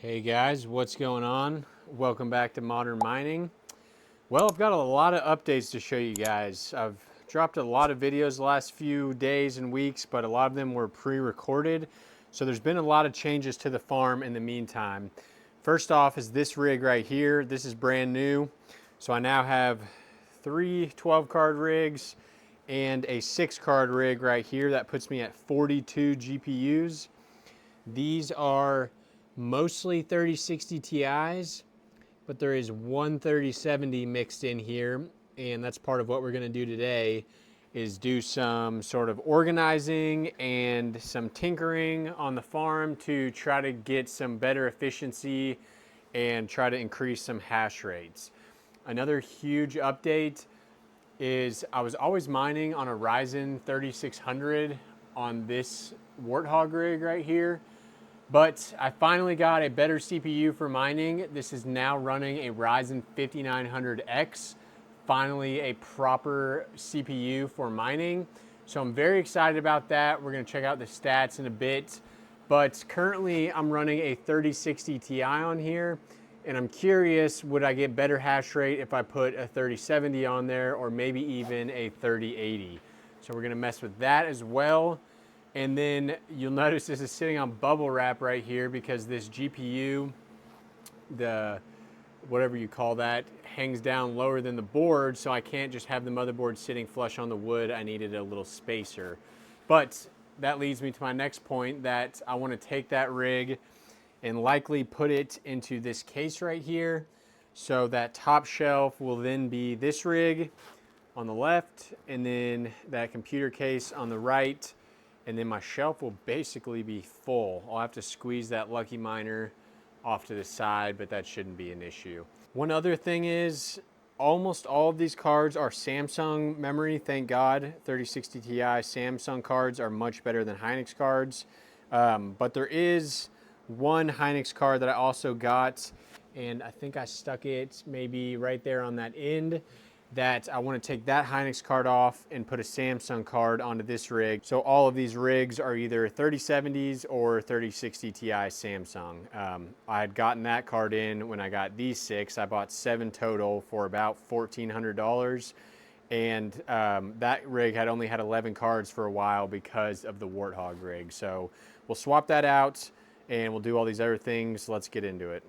Hey guys, what's going on? Welcome back to Modern Mining. Well, I've got a lot of updates to show you guys. I've dropped a lot of videos the last few days and weeks, but a lot of them were pre-recorded. So there's been a lot of changes to the farm in the meantime. First off is this rig right here. This is brand new. So I now have 3 12-card rigs and a 6-card rig right here. That puts me at 42 GPUs. These are mostly 3060 Ti's, but there is one 3070 mixed in here, and that's part of what we're gonna do today, is do some sort of organizing and some tinkering on the farm to try to get some better efficiency and try to increase some hash rates. Another huge update is I was always mining on a Ryzen 3600 on this Warthog rig right here. But I finally got a better CPU for mining. This is now running a Ryzen 5900X, finally a proper CPU for mining. So I'm very excited about that. We're gonna check out the stats in a bit. But currently I'm running a 3060 Ti on here, and I'm curious, would I get better hash rate if I put a 3070 on there, or maybe even a 3080? So we're gonna mess with that as well. And then you'll notice this is sitting on bubble wrap right here because this GPU, the whatever you call that, hangs down lower than the board, so I can't just have the motherboard sitting flush on the wood. I needed a little spacer. But that leads me to my next point, that I want to take that rig and likely put it into this case right here. So that top shelf will then be this rig on the left, and then that computer case on the right. And then my shelf will basically be full. I'll have to squeeze that Lucky Miner off to the side, but that shouldn't be an issue. One other thing is, almost all of these cards are Samsung memory, thank God. 3060 Ti Samsung cards are much better than Hynix cards. But there is one Hynix card that I also got, and I think I stuck it maybe right there on that end, that I want to take that Hynix card off and put a Samsung card onto this rig. So all of these rigs are either 3070s or 3060 Ti Samsung. I had gotten that card in when I got these 6. I bought 7 total for about $1,400. And that rig had only had 11 cards for a while because of the Warthog rig. So we'll swap that out and we'll do all these other things. Let's get into it.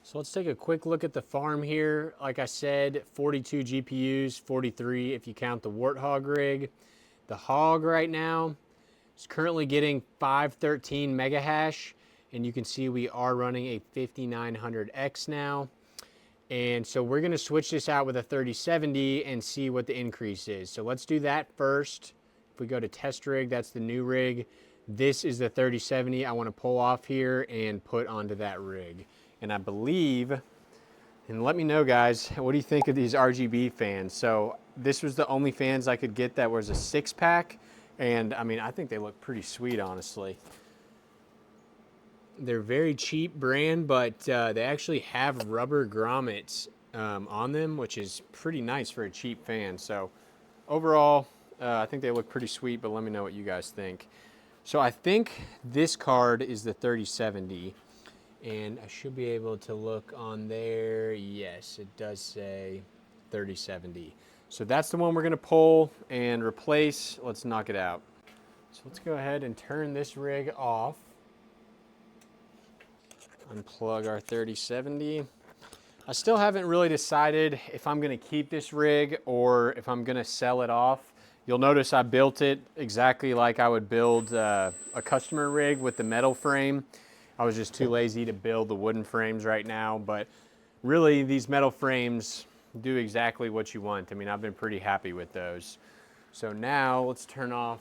So let's take a quick look at the farm here. Like I said, 42 GPUs, 43 if you count the Warthog rig. The Hog right now is currently getting 513 mega hash, and you can see we are running a 5900X now. And so we're gonna switch this out with a 3070 and see what the increase is. So let's do that first. If we go to test rig, that's the new rig. This is the 3070 I wanna pull off here and put onto that rig. And I believe, and let me know guys, what do you think of these RGB fans? So this was the only fans I could get that was a 6-pack. And I mean, I think they look pretty sweet, honestly. They're very cheap brand, but they actually have rubber grommets on them, which is pretty nice for a cheap fan. So overall, I think they look pretty sweet, but let me know what you guys think. So I think this card is the 3070. And I should be able to look on there. Yes, it does say 3070. So that's the one we're gonna pull and replace. Let's knock it out. So let's go ahead and turn this rig off. Unplug our 3070. I still haven't really decided if I'm gonna keep this rig or if I'm gonna sell it off. You'll notice I built it exactly like I would build a customer rig with the metal frame. I was just too lazy to build the wooden frames right now, but really these metal frames do exactly what you want. I mean, I've been pretty happy with those. So now let's turn off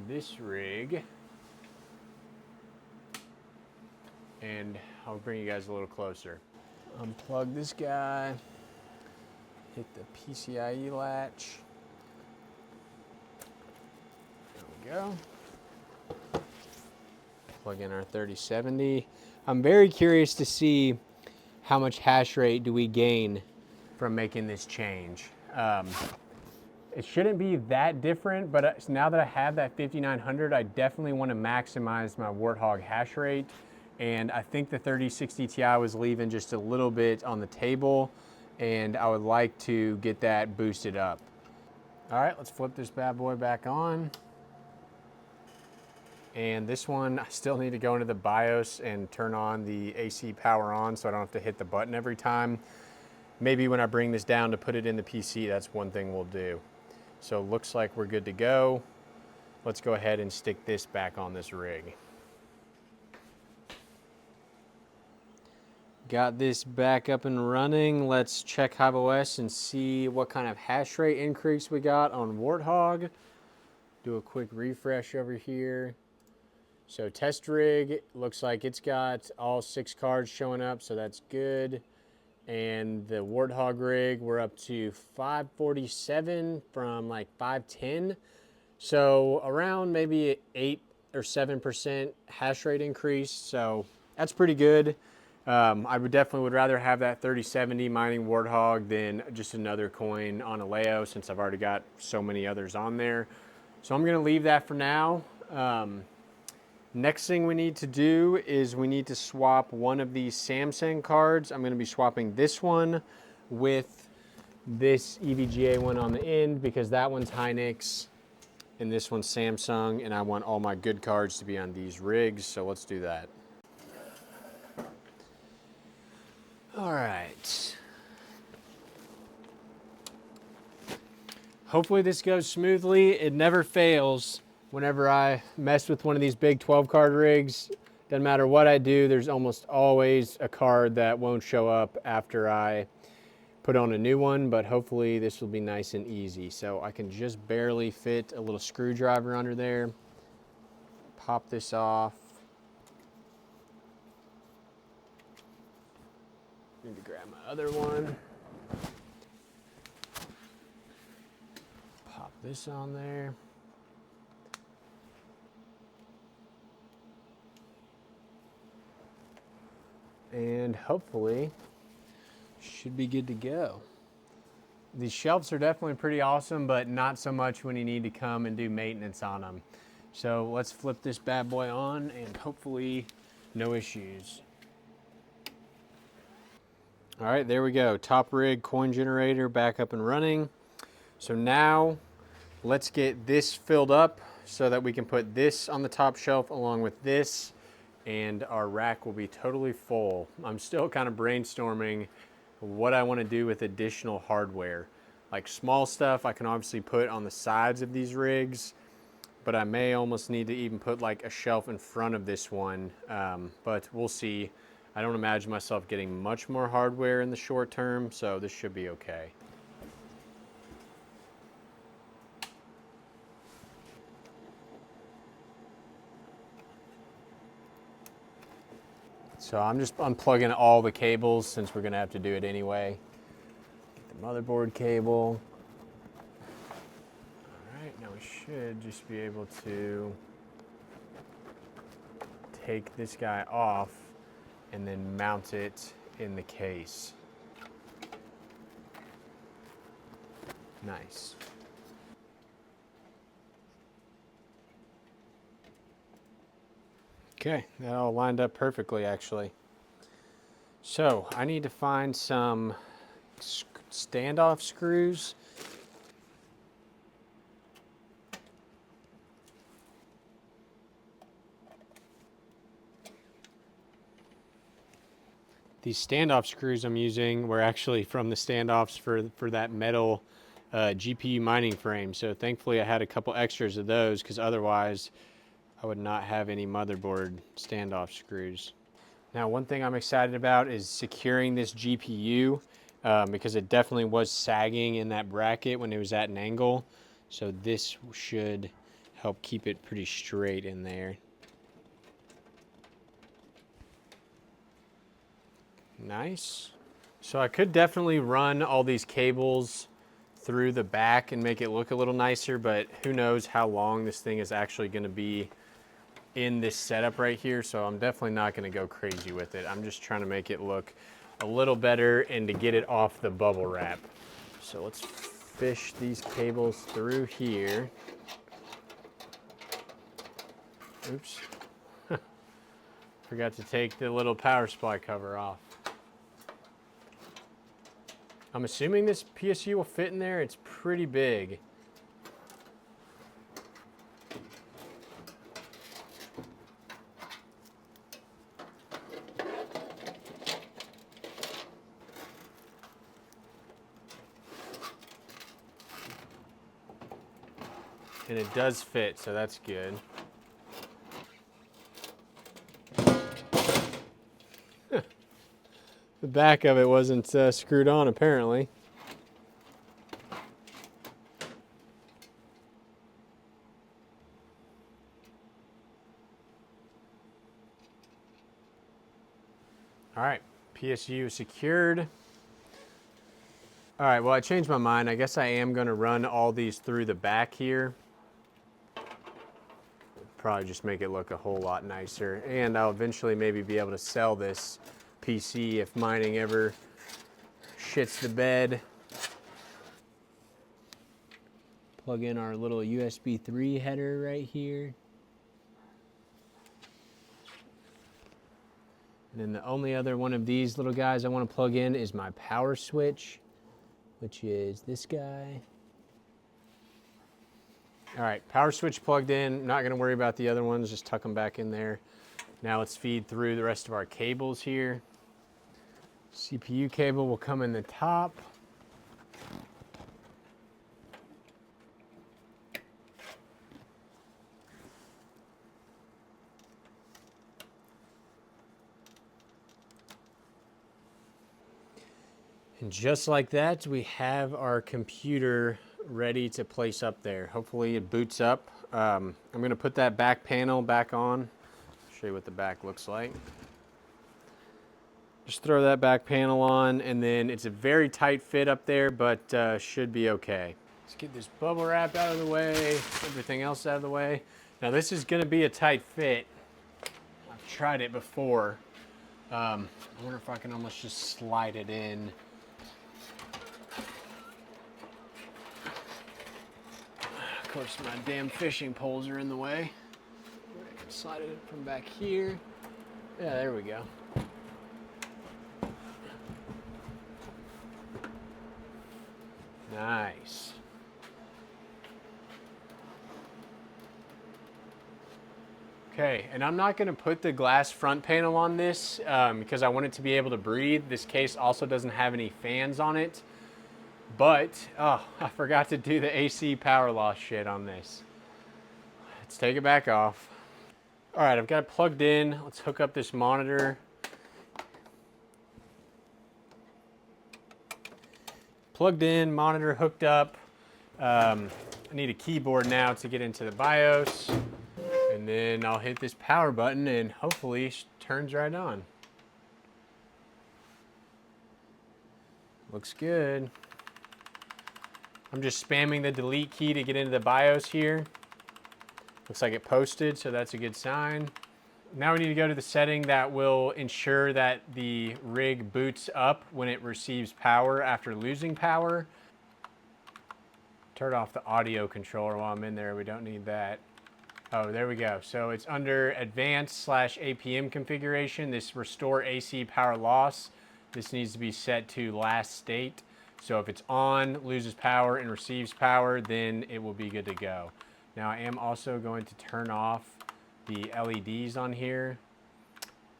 this rig and I'll bring you guys a little closer. Unplug this guy, hit the PCIe latch. There we go. Plug in our 3070. I'm very curious to see how much hash rate do we gain from making this change. It shouldn't be that different, but now that I have that 5900, I definitely want to maximize my Warthog hash rate and I think the 3060 Ti was leaving just a little bit on the table, and I would like to get that boosted up. All right, let's flip this bad boy back on. And this one, I still need to go into the BIOS and turn on the AC power on so I don't have to hit the button every time. Maybe when I bring this down to put it in the PC, that's one thing we'll do. So it looks like we're good to go. Let's go ahead and stick this back on this rig. Got this back up and running. Let's check hiveos and see what kind of hash rate increase we got on Warthog. Do a quick refresh over here. So test rig, looks like it's got all 6 cards showing up, so that's good. And the Warthog rig, we're up to 547 from like 510. So around maybe 8 or 7% hash rate increase. So that's pretty good. I would definitely rather have that 3070 mining Warthog than just another coin on Aleo, since I've already got so many others on there. So I'm going to leave that for now. Next thing we need to do is we need to swap one of these Samsung cards. I'm going to be swapping this one with this EVGA one on the end, because that one's Hynix and this one's Samsung, and I want all my good cards to be on these rigs. So let's do that. All right. Hopefully this goes smoothly. It never fails. Whenever I mess with one of these big 12 card rigs, doesn't matter what I do, there's almost always a card that won't show up after I put on a new one, but hopefully this will be nice and easy. So I can just barely fit a little screwdriver under there. Pop this off. Need to grab my other one. Pop this on there. And hopefully should be good to go. These shelves are definitely pretty awesome, but not so much when you need to come and do maintenance on them. So let's flip this bad boy on and hopefully no issues. All right, there we go. Top rig coin generator back up and running. So now let's get this filled up so that we can put this on the top shelf along with this, and our rack will be totally full. I'm still kind of brainstorming what I want to do with additional hardware. Like small stuff I can obviously put on the sides of these rigs, but I may almost need to even put like a shelf in front of this one, but we'll see. I don't imagine myself getting much more hardware in the short term, so this should be okay. So I'm just unplugging all the cables since we're gonna have to do it anyway. The motherboard cable. All right, now we should just be able to take this guy off and then mount it in the case. Nice. Okay, that all lined up perfectly actually. So I need to find some standoff screws. These standoff screws I'm using were actually from the standoffs for that metal GPU mining frame. So thankfully I had a couple extras of those, because otherwise I would not have any motherboard standoff screws. Now one thing I'm excited about is securing this GPU because it definitely was sagging in that bracket when it was at an angle. So this should help keep it pretty straight in there. Nice. So I could definitely run all these cables through the back and make it look a little nicer, but who knows how long this thing is actually going to be in this setup right here. So I'm definitely not going to go crazy with it. I'm just trying to make it look a little better and to get it off the bubble wrap. So let's fish these cables through here. Oops. Forgot to take the little power supply cover off. I'm assuming this PSU will fit in there. It's pretty big. And it does fit, so that's good. The back of it wasn't screwed on, apparently. All right, PSU secured. All right, well, I changed my mind. I guess I am going to run all these through the back here. Probably just make it look a whole lot nicer. And I'll eventually maybe be able to sell this PC if mining ever shits the bed. Plug in our little USB 3 header right here. And then the only other one of these little guys I want to plug in is my power switch, which is this guy. All right, power switch plugged in. Not gonna worry about the other ones, just tuck them back in there. Now let's feed through the rest of our cables here. CPU cable will come in the top. And just like that, we have our computer ready to place up there. Hopefully it boots up. I'm gonna put that back panel back on. Show you what the back looks like. Just throw that back panel on, and then it's a very tight fit up there, but should be okay. Let's get this bubble wrap out of the way, everything else out of the way. Now this is gonna be a tight fit. I've tried it before. I wonder if I can almost just slide it in. Of course, my damn fishing poles are in the way. I can slide it from back here. Yeah, there we go. Nice. Okay, and I'm not gonna put the glass front panel on this because I want it to be able to breathe. This case also doesn't have any fans on it. But, oh, I forgot to do the AC power loss shit on this. Let's take it back off. All right, I've got it plugged in. Let's hook up this monitor. Plugged in, monitor hooked up. I need a keyboard now to get into the BIOS. And then I'll hit this power button and hopefully it turns right on. Looks good. I'm just spamming the delete key to get into the BIOS here. Looks like it posted, so that's a good sign. Now we need to go to the setting that will ensure that the rig boots up when it receives power after losing power. Turn off the audio controller while I'm in there. We don't need that. Oh, there we go. So it's under advanced / APM configuration, this restore AC power loss. This needs to be set to last state. So if it's on, loses power, and receives power, then it will be good to go. Now I am also going to turn off the LEDs on here.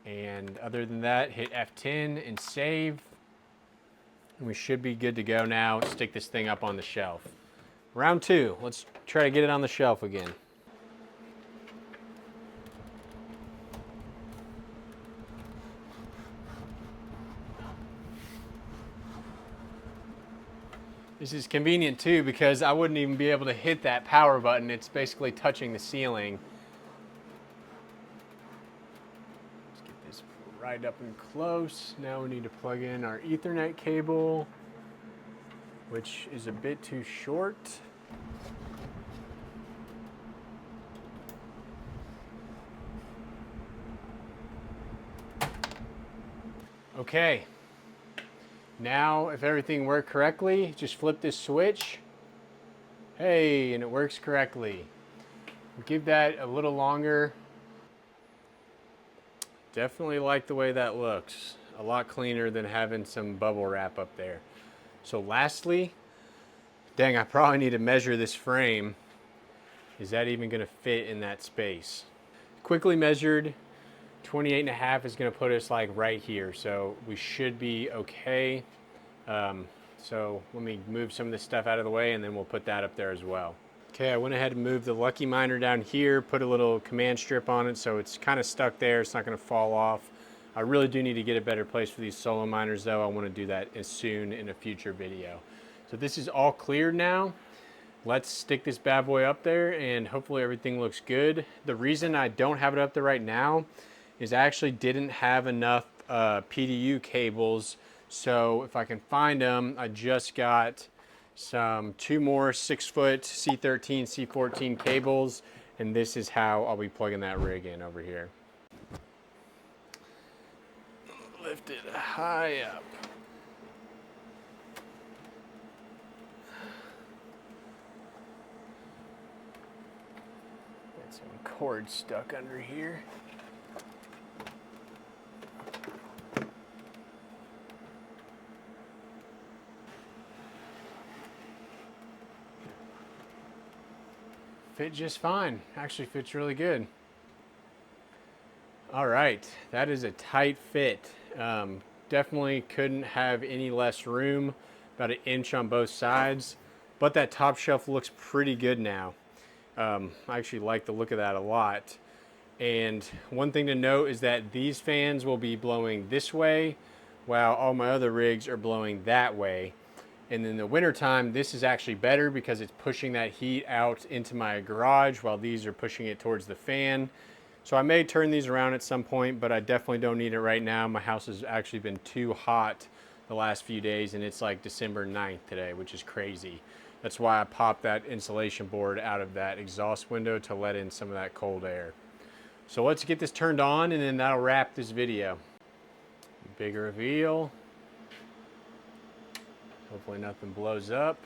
And other than that, hit F10 and save. And we should be good to go now. Stick this thing up on the shelf. Round 2, let's try to get it on the shelf again. This is convenient too because I wouldn't even be able to hit that power button. It's basically touching the ceiling. Let's get this right up and close. Now we need to plug in our Ethernet cable, which is a bit too short. Okay. Now, if everything worked correctly, just flip this switch. Hey, and it works correctly. Give that a little longer Definitely like the way that looks. A lot cleaner than having some bubble wrap up there. So lastly, dang, I probably need to measure this frame. Is that even gonna fit in that space? Quickly measured, 28.5 is gonna put us like right here. So we should be okay. So let me move some of this stuff out of the way and then we'll put that up there as well. Okay, I went ahead and moved the Lucky Miner down here, put a little command strip on it so it's kind of stuck there, it's not gonna fall off. I really do need to get a better place for these solo miners though. I wanna do that as soon in a future video. So this is all cleared now. Let's stick this bad boy up there and hopefully everything looks good. The reason I don't have it up there right now is I actually didn't have enough PDU cables. So if I can find them, I just got two more 6-foot C13, C14 cables, and this is how I'll be plugging that rig in over here. Lift it high up. Got some cord stuck under here. Fit just fine. Actually fits really good. All right, that is a tight fit. Definitely couldn't have any less room, about 1 inch on both sides, but that top shelf looks pretty good now. I actually like the look of that a lot. And one thing to note is that these fans will be blowing this way while all my other rigs are blowing that way. And in the wintertime, this is actually better because it's pushing that heat out into my garage while these are pushing it towards the fan. So I may turn these around at some point, but I definitely don't need it right now. My house has actually been too hot the last few days and it's like December 9th today, which is crazy. That's why I popped that insulation board out of that exhaust window to let in some of that cold air. So let's get this turned on and then that'll wrap this video. Big reveal. Hopefully nothing blows up.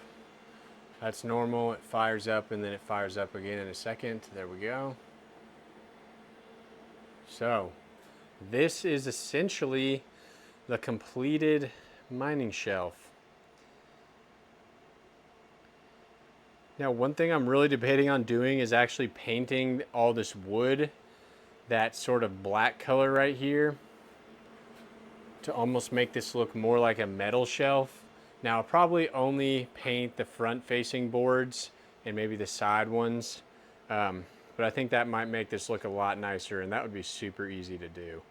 That's normal. It fires up and then it fires up again in a second. There we go. So this is essentially the completed mining shelf. Now, one thing I'm really debating on doing is actually painting all this wood, that sort of black color right here, to almost make this look more like a metal shelf. Now, I'll probably only paint the front facing boards and maybe the side ones, but I think that might make this look a lot nicer and that would be super easy to do.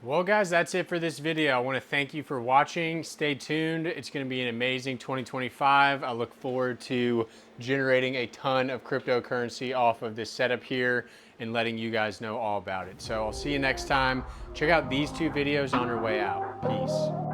Well guys, that's it for this video. I want to thank you for watching. Stay tuned. It's going to be an amazing 2025. I look forward to generating a ton of cryptocurrency off of this setup here and letting you guys know all about it. So I'll see you next time. Check out these 2 videos on your way out. Peace.